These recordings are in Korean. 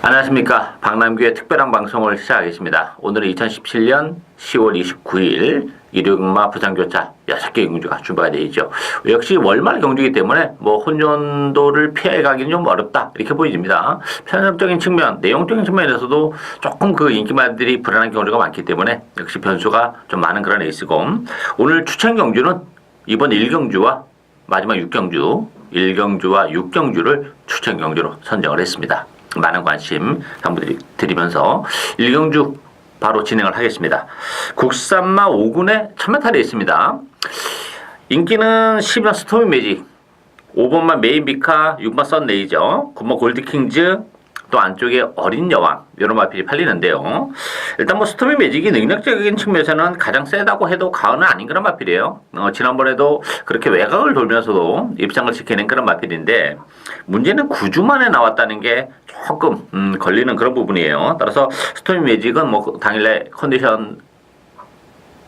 안녕하십니까. 박남규의 특별한 방송을 시작하겠습니다. 오늘은 2017년 10월 29일 일요일마 부산교차 6개 경주가 준비가 되어 있죠. 역시 월말 경주이기 때문에 혼돈도를 피해가기는 좀 어렵다 이렇게 보여집니다. 편성적인 측면, 내용적인 측면에서도 조금 인기마들이 불안한 경주가 많기 때문에 역시 변수가 좀 많은 그런 레이스고, 오늘 추천 경주는 이번 1경주와 마지막 6경주, 1경주와 6경주를 추천 경주로 선정을 했습니다. 많은 관심 당부드리면서 1경주 바로 진행을 하겠습니다. 국산마 5군에 천마탈이 있습니다. 인기는 10번 스토미 매직, 5번마 메인비카, 6번 썬레이저, 9번 골드킹즈, 또 안쪽에 어린 여왕, 이런 마필이 팔리는데요. 일단 스토미 매직이 능력적인 측면에서는 가장 세다고 해도 과언은 아닌 그런 마필이에요. 지난번에도 그렇게 외곽을 돌면서도 입상을 지켜낸 그런 마필인데, 문제는 9주 만에 나왔다는 게 조금 걸리는 그런 부분이에요. 따라서 스토미 매직은 당일에 컨디션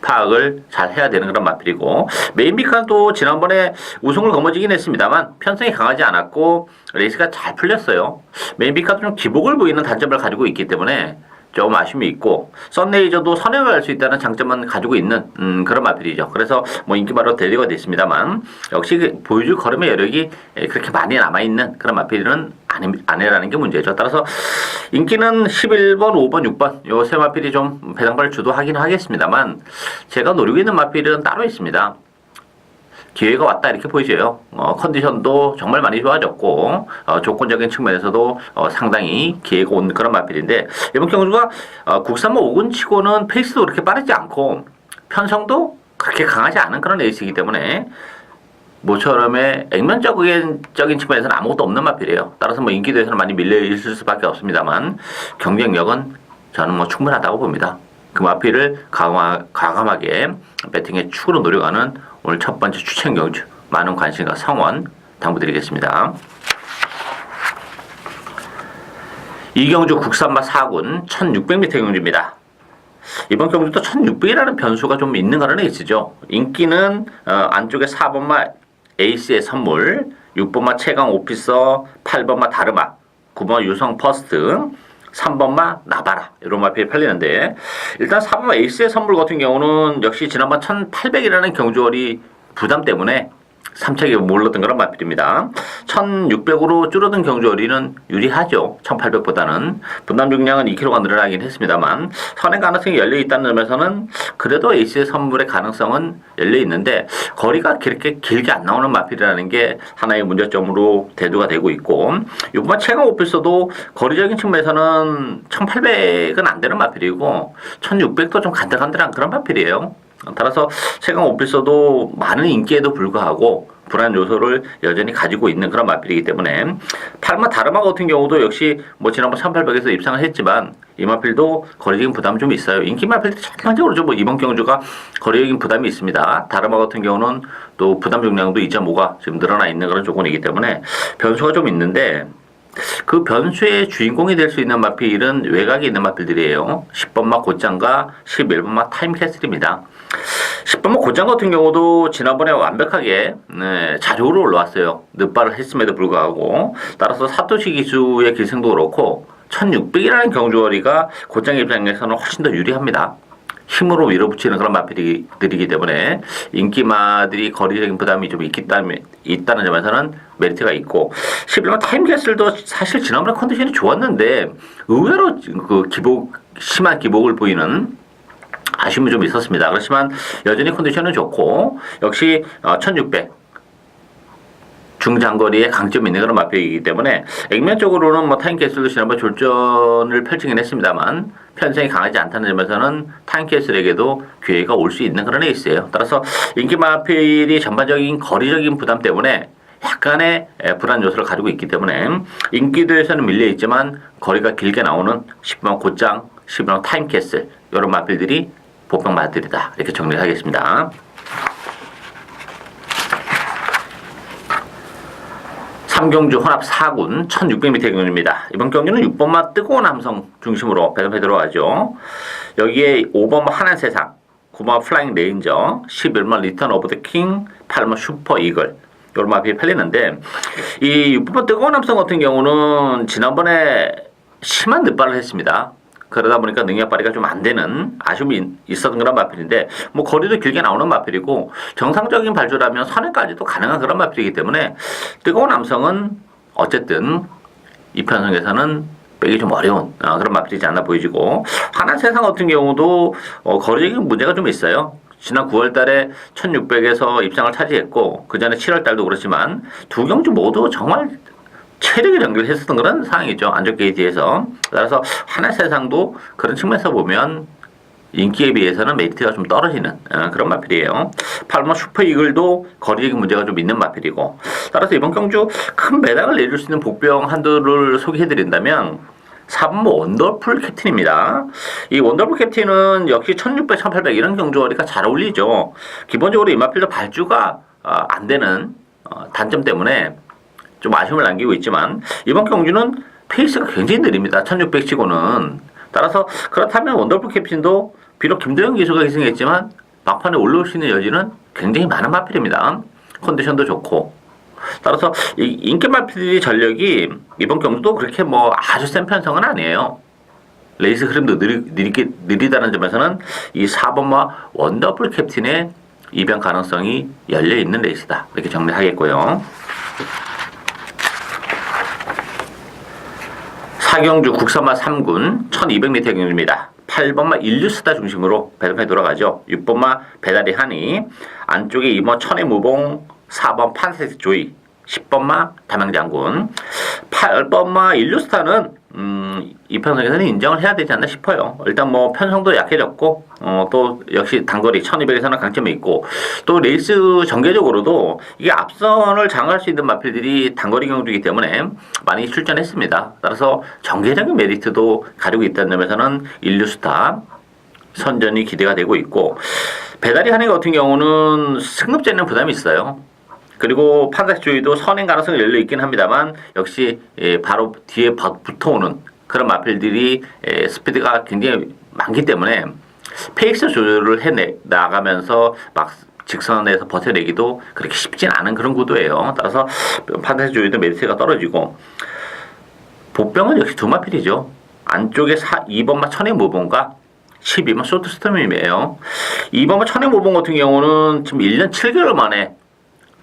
파악을 잘 해야 되는 그런 마필이고, 메인비카도 지난번에 우승을 거머쥐긴 했습니다만 편성이 강하지 않았고 레이스가 잘 풀렸어요. 메인비카도 좀 기복을 보이는 단점을 가지고 있기 때문에 조금 아쉬움이 있고, 썬레이저도 선행을 할 수 있다는 장점은 가지고 있는 그런 마필이죠. 그래서 인기마로 대리가 됐습니다만 역시 보여줄 걸음의 여력이 그렇게 많이 남아있는 그런 마필은 아니라는 게 문제죠. 따라서 인기는 11번, 5번, 6번 요 세 마필이 좀 배당발을 주도하긴 하겠습니다만, 제가 노리고 있는 마필은 따로 있습니다. 기회가 왔다 이렇게 보이죠. 컨디션도 정말 많이 좋아졌고 조건적인 측면에서도 상당히 기회가 온 그런 마필인데, 이번 경주가 국산마 5군 치고는 페이스도 그렇게 빠르지 않고 편성도 그렇게 강하지 않은 그런 레이스이기 때문에 모처럼의 액면적인 측면에서는 아무것도 없는 마필이에요. 따라서 인기도에서는 많이 밀려 있을 수밖에 없습니다만 경쟁력은 저는 충분하다고 봅니다. 그 마필을 과감하게 배팅의 축으로 노려가는 오늘 첫 번째 추천 경주, 많은 관심과 성원 당부드리겠습니다. 이경주 국산마 4군 1600m 경주입니다. 이번 경주도 1600이라는 변수가 좀 있는 그런 레이스죠. 인기는 안쪽에 4번마 에이스의 선물, 6번마 최강 오피서, 8번마 다르마, 9번 유성 퍼스트, 3번마 나바라 이런 마필이 팔리는데, 일단 4번마 에이스의 선물 같은 경우는 역시 지난번 1800이라는 경주월이 부담 때문에 3차게 몰랐던 그런 마필입니다. 1600으로 줄어든 경주월이는 유리하죠. 1800보다는 분담 중량은 2kg가 늘어나긴 했습니다만 선행 가능성이 열려있다는 점에서는 그래도 에이스의 선물의 가능성은 열려있는데, 거리가 그렇게 길게 안 나오는 마필이라는 게 하나의 문제점으로 대두가 되고 있고, 이번 최강 오피서도 거리적인 측면에서는 1800은 안 되는 마필이고 1600도 좀 간들간들한 그런 마필이에요. 따라서 최강 오피서도 많은 인기에도 불구하고 불안 요소를 여전히 가지고 있는 그런 마필이기 때문에, 8마 다르마 같은 경우도 역시 지난번 1800에서 입상을 했지만 이 마필도 거리적인 부담이 좀 있어요. 인기 마필도 전반적으로 이번 경주가 거리적인 부담이 있습니다. 다르마 같은 경우는 또 부담 중량도 2.5가 지금 늘어나 있는 그런 조건이기 때문에 변수가 좀 있는데, 그 변수의 주인공이 될 수 있는 마필은 외곽에 있는 마필들이에요. 10번마 곧장과 11번마 타임캐슬입니다. 10번마 곧장 같은 경우도 지난번에 완벽하게 자력으로 올라왔어요. 늦발을 했음에도 불구하고. 따라서 사토시 기수의 기승도 그렇고 1600이라는 경주거리가 곧장 입장에서는 훨씬 더 유리합니다. 힘으로 밀어붙이는 그런 마필들이기 때문에 인기마들이 거리적인 부담이 좀 있다는 점에서는 메리트가 있고, 11번 타임캐슬도 사실 지난번에 컨디션이 좋았는데 의외로 심한 기복을 보이는 아쉬움이 좀 있었습니다. 그렇지만 여전히 컨디션은 좋고, 역시 1600 중장거리에 강점이 있는 그런 마필이기 때문에 액면적으로는 타임캐슬도 지난번 졸전을 펼치긴 했습니다만 편성이 강하지 않다는 점에서는 타임캐슬에게도 기회가 올 수 있는 그런 레이스예요. 따라서 인기 마필이 전반적인 거리적인 부담 때문에 약간의 불안 요소를 가지고 있기 때문에 인기도에서는 밀려있지만 거리가 길게 나오는 10번 곧장, 11번 타임캐슬 이런 마필들이 보병 마필이다 이렇게 정리를 하겠습니다. 3경주 혼합 4군 1600m 경주입니다. 이번 경주는 6번마 뜨거운 함성 중심으로 배점해 들어가죠. 여기에 5번마 한한 세상, 9번 플라잉 레인저, 11번 리턴 오브 더 킹, 8번 슈퍼 이글, 이런 마필이 팔리는데 이 6번마 뜨거운 함성 같은 경우는 지난번에 심한 늑발을 했습니다. 그러다 보니까 능력 발휘가 좀 안 되는 아쉬움이 있었던 그런 마필인데 뭐 거리도 길게 나오는 마필이고 정상적인 발주라면 선행까지도 가능한 그런 마필이기 때문에 뜨거운 함성은 어쨌든 이 편성에서는 빼기 좀 어려운 그런 마필이지 않나 보여지고 하나 세상 같은 경우도 거리적인 문제가 좀 있어요. 지난 9월 달에 1600에서 입상을 차지했고 그 전에 7월 달도 그렇지만 두 경주 모두 정말 체력을 연결했었던 그런 상황이죠. 안쪽 게이지에서. 따라서 하나 세상도 그런 측면에서 보면 인기에 비해서는 메리트가 좀 떨어지는 그런 마필이에요. 8번 슈퍼 이글도 거리적인 문제가 좀 있는 마필이고 따라서 이번 경주 큰 배당을 내줄 수 있는 복병 한두를 소개해드린다면 3번 원더풀 캡틴입니다. 이 원더풀 캡틴은 역시 1600, 1800 이런 경주거리가 잘 어울리죠. 기본적으로 이 마필도 발주가 안 되는 단점 때문에 좀 아쉬움을 남기고 있지만 이번 경주는 페이스가 굉장히 느립니다. 1600 치고는. 따라서 그렇다면 원더풀 캡틴도 비록 김도영 기수가 기승했지만 막판에 올라올 수 있는 여지는 굉장히 많은 마필입니다. 컨디션도 좋고. 따라서 이 인기 마필 전력이 이번 경주도 그렇게 뭐 아주 센 편성은 아니에요. 레이스 흐름도 느리다는 점에서는 이 4번마 원더풀 캡틴의 입양 가능성이 열려있는 레이스다. 이렇게 정리하겠고요. 사경주 국산마 3군 1200m 경주입니다. 8번마 인류스타 중심으로 배달판이 돌아가죠. 6번마 배달이 하니 안쪽에 2번 천의 무봉 4번 판세스 조이 10번마 담양장군 8번마 인류스타는 이 편성에서는 인정을 해야 되지 않나 싶어요. 일단 뭐 편성도 약해졌고 또 역시 단거리 1200에서는 강점이 있고 또 레이스 전개적으로도 이게 앞선을 장악할 수 있는 마필들이 단거리 경주이기 때문에 많이 출전했습니다. 따라서 전개적인 메리트도 가지고 있다는 점에서는 인류스타 선전이 기대가 되고 있고 배달이 하는 것 같은 경우는 승급제는 부담이 있어요. 그리고 판사주의도 선행 가능성이 열려 있긴 합니다만 역시 바로 뒤에 붙어오는 그런 마필들이 스피드가 굉장히 많기 때문에 페이스 조절을 나가면서 막 직선에서 버텨내기도 그렇게 쉽진 않은 그런 구도예요. 따라서 판사주의도 메리트가 떨어지고 복병은 역시 두 마필이죠. 안쪽에 2번마 천의 모범과 12번 쇼트스톰이에요. 2번마 천의 모범 같은 경우는 지금 1년 7개월 만에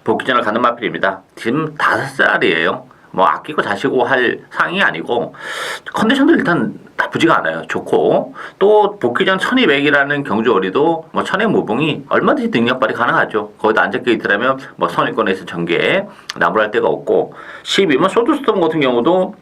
복귀전을 가는 마필입니다. 지금 5살이에요. 뭐 아끼고 자시고 할 상황이 아니고 컨디션도 일단 나쁘지가 않아요. 좋고 또 복귀전 1200이라는 경주거리도 뭐 천의 무봉이 얼마든지 능력 발휘 가능하죠. 거기다 앉아껴 있더라면 뭐 선입권에서 전개에 나무랄 데가 없고 12번 쇼트스톰 같은 경우도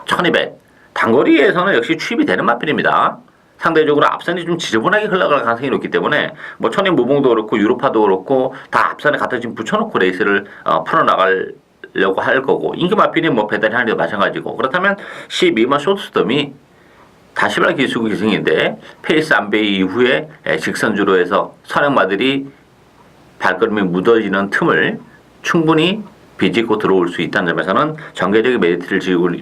1200 단거리에서는 역시 취입이 되는 마필입니다. 상대적으로 앞선이 좀 지저분하게 흘러갈 가능성이 높기 때문에 뭐 천의 무봉도 그렇고 유로파도 그렇고 다 앞선에 갖다 지금 붙여놓고 레이스를 풀어나가려고 할 거고 인기 마필이 뭐 배달이 하는 데 마찬가지고 그렇다면 12번 쇼트스톰이 다시발 기수구 기승인데 페이스 안배 이후에 직선주로 해서 선행마들이 발걸음이 묻어지는 틈을 충분히 비집고 들어올 수 있다는 점에서는 전개적인 메리트를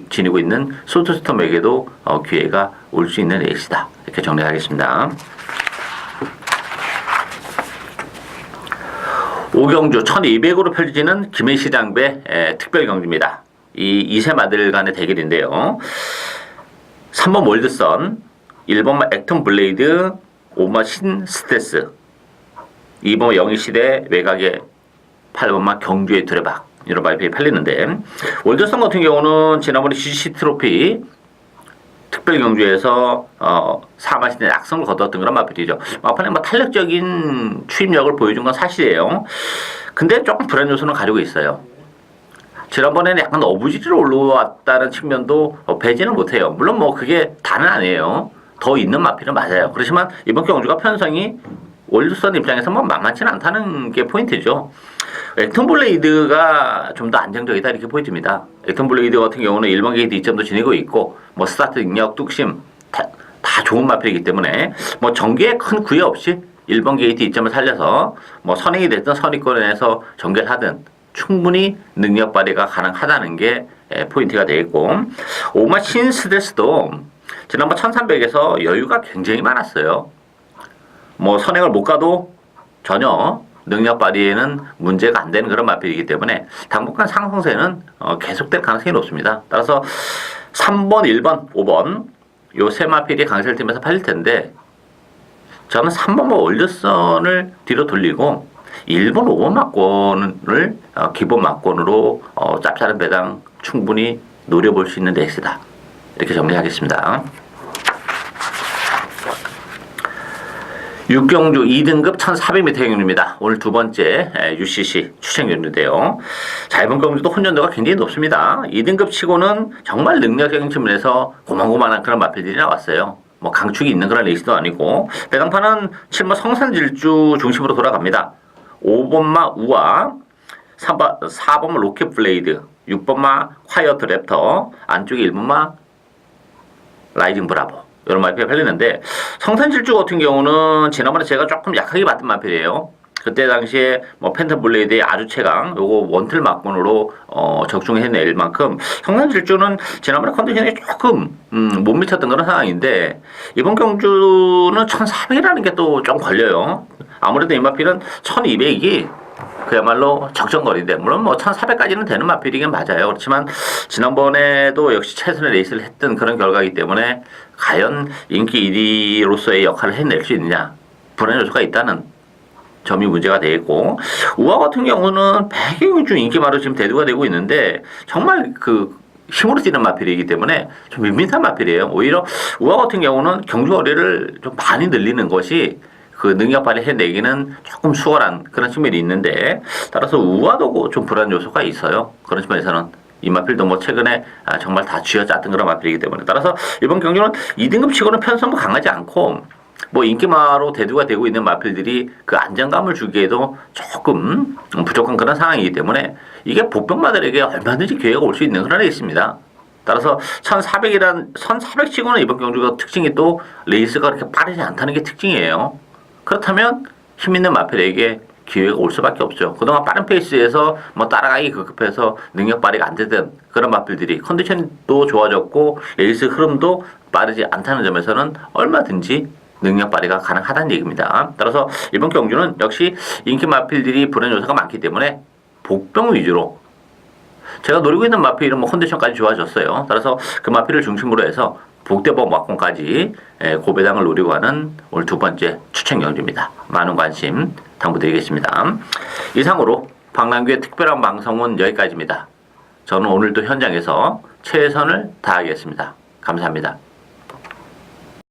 지니고 있는 쇼트스톰에게도 기회가 올 수 있는 레이스다. 이렇게 정리하겠습니다. 5경주 1200으로 펼쳐지는 김해시장배 특별 경주입니다. 이 2세 마들 간의 대결인데요. 3번 월드선, 1번마 액턴 블레이드, 5번마 신스테스, 2번마 영희시대 외곽의 8번마 경주의 두레박 이런 발표에 팔리는데 월드선 같은 경우는 지난번에 GC 트로피 특별 경주에서 사마신의 악성을 거두었던 그런 마필이죠. 막판에 뭐 탄력적인 추임력을 보여준 건 사실이에요. 근데 조금 불안 요소는 가지고 있어요. 지난번에는 약간 어부지리로 올라왔다는 측면도 배제는 못해요. 물론 뭐 그게 다는 아니에요. 더 있는 마필은 맞아요. 그렇지만 이번 경주가 편성이 월드선 입장에서 뭐 만만치는 않다는 게 포인트죠. 액턴 블레이드가 좀 더 안정적이다 이렇게 포인트입니다. 액턴 블레이드 같은 경우는 1번 게이트 2점도 지니고 있고 뭐 스타트 능력, 뚝심 다 좋은 마필이기 때문에 뭐 전개에 큰 구애 없이 1번 게이트 2점을 살려서 뭐 선행이 됐든 선의권에서 전개를 하든 충분히 능력 발휘가 가능하다는 게 포인트가 되겠고 5마 신스데스도 지난번 1300에서 여유가 굉장히 많았어요. 뭐 선행을 못 가도 전혀 능력 발휘에는 문제가 안 되는 그런 마필이기 때문에 당분간 상승세는 계속될 가능성이 높습니다. 따라서 3번, 1번, 5번 요 세 마필이 강세를 띠면서 팔릴 텐데 저는 3번과 월드선을 뒤로 돌리고 1번, 5번 막권을 기본 막권으로 짭짤한 배당 충분히 노려볼 수 있는 레이스다. 이렇게 정리하겠습니다. 육경주 2등급 1400m 경주입니다. 오늘 두 번째 UCC 추천 경주인데요. 자, 이번 경주도 혼전도가 굉장히 높습니다. 2등급 치고는 정말 능력적인 측면에서 고만고만한 그런 마필들이 나왔어요. 뭐 강축이 있는 그런 레이스도 아니고 배당판은 7번 성산질주 중심으로 돌아갑니다. 5번마 우아, 4번마 로켓블레이드, 6번마 콰이어트 랩터, 안쪽에 1번마 라이징 브라보 이런 마필이 팔리는데 성산질주 같은 경우는 지난번에 제가 조금 약하게 봤던 마필이에요. 그때 당시에 뭐 팬텀 블레이드의 아주 최강 요거 원틀 막권으로 적중해낼 만큼 성산질주는 지난번에 컨디션이 조금 못 미쳤던 그런 상황인데 이번 경주는 1400이라는 게 또 좀 걸려요. 아무래도 이 마필은 1200이 그야말로 적정거리인데 물론 뭐 1400까지는 되는 마필이긴 맞아요. 그렇지만 지난번에도 역시 최선의 레이스를 했던 그런 결과이기 때문에 과연 인기 1위로서의 역할을 해낼 수 있느냐 불안 요소가 있다는 점이 문제가 되겠고 우아 같은 경우는 배경주 인기마로 지금 대두가 되고 있는데 정말 그 힘으로 뛰는 마필이기 때문에 좀 밋밋한 마필이에요. 오히려 우아 같은 경우는 경주거리를 좀 많이 늘리는 것이 그 능력 발휘해내기는 조금 수월한 그런 측면이 있는데 따라서 우아도 좀 불안 요소가 있어요. 그런 측면에서는 이 마필도 뭐 최근에 정말 다 쥐어짰던 그런 마필이기 때문에 따라서 이번 경주는 2등급 치고는 편성도 강하지 않고 뭐 인기마로 대두가 되고 있는 마필들이 그 안정감을 주기에도 조금 부족한 그런 상황이기 때문에 이게 복병마들에게 얼마든지 기회가 올 수 있는 그런 게 있습니다. 따라서 1400 치고는 이번 경주가 특징이 또 레이스가 그렇게 빠르지 않다는 게 특징이에요. 그렇다면 힘있는 마필에게 기회가 올 수밖에 없죠. 그동안 빠른 페이스에서 뭐 따라가기 급급해서 능력 발휘가 안 되던 그런 마필들이 컨디션도 좋아졌고 레이스 흐름도 빠르지 않다는 점에서는 얼마든지 능력 발휘가 가능하다는 얘기입니다. 따라서 이번 경주는 역시 인기 마필들이 불안 요소가 많기 때문에 복병 위주로 제가 노리고 있는 마필은 뭐 컨디션까지 좋아졌어요. 따라서 그 마필을 중심으로 해서 복대복 막공까지 고배당을 노리고 하는 오늘 두 번째 추천 경주입니다. 많은 관심 당부드리겠습니다. 이상으로 박남규의 특별한 방송은 여기까지입니다. 저는 오늘도 현장에서 최선을 다하겠습니다. 감사합니다.